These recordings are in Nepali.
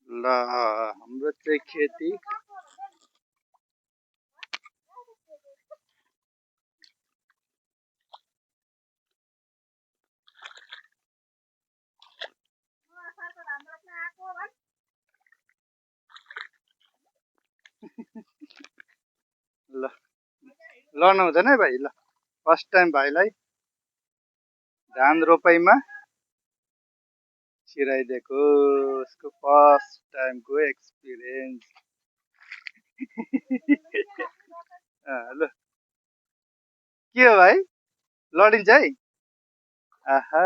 ल हाम्रो चाहिँ खेती ल लड्नु हुँदैन है भाइ। ल फर्स्ट टाइम भाइलाई धान रोपाइमा छिराइदिएको, उसको फर्स्ट टाइमको एक्सपिरियन्स। ल के हो भाइ, लडिन्छ है? आहा,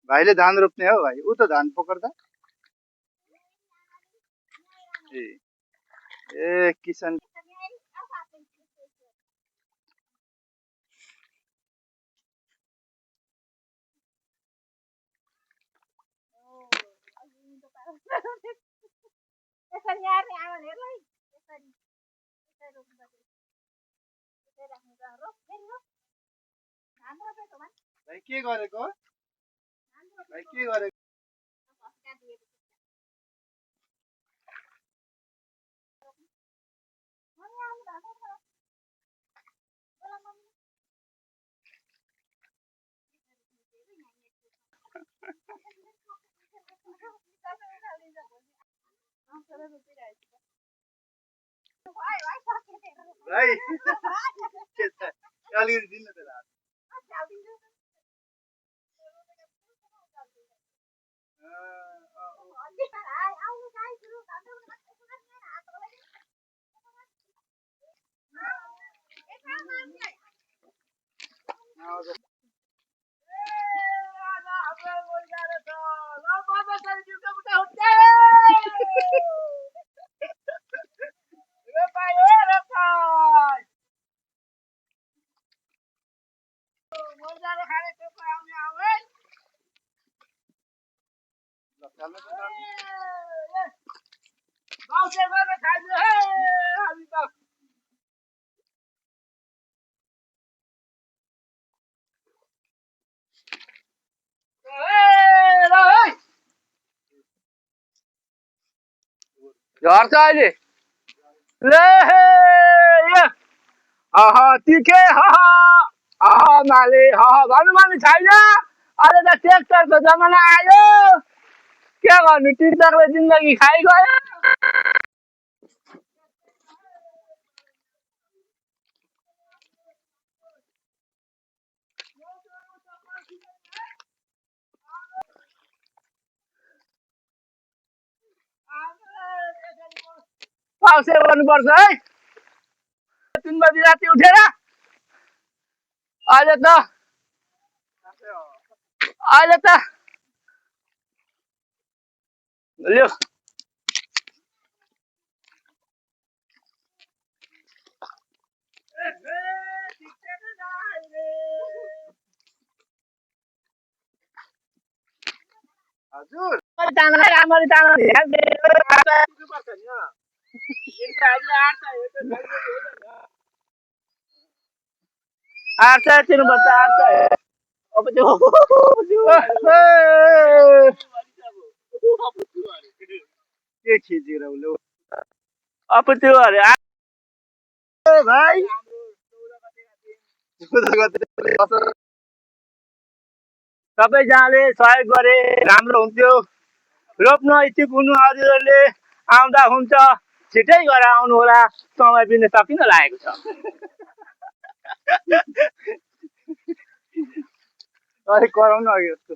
भाइले धान रोप्ने हो भाइ, ऊ त धान पकर्दा। ए किसान भाइ के गरेको? भाइ के गरेको? भाइ अलिकति दिनु त हात। झर्छ अहिले। ले तिखे माले भन्नु माने छैन। अहिले त ट्र्याक्टरको जमाना आयो, के गर्नु, टिकटकले जिन्दगी खाइगयो। पाउसे गर्नुपर्छ है 3 बजी राति उठेर। अहिले त लियो हजुर राम्ररी आठ सय तिर्नुपर्छ। 8 सय अब त्यो के खिचेर उसले अब त्यो अरे भाइ सबैजनाले सहयोग गरे राम्रो हुन्थ्यो। रोप्न इच्छुक हुनु हजुरहरूले आउँदा हुन्छ, छिटै गरेर आउनु होला, समय पनि सकिन लागेको छ। अरे कराउनु अघि जस्तो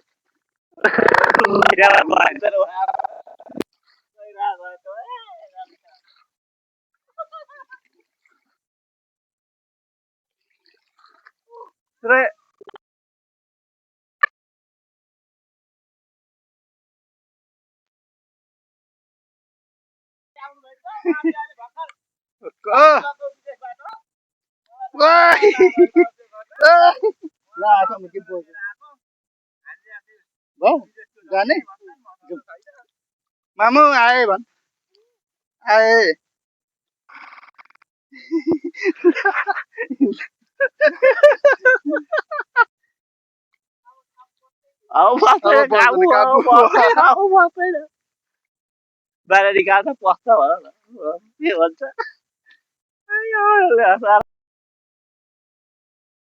जाने मामु आए भन् आए। अब बाहिर निकाल्छ पस्छ भन न के भन्छ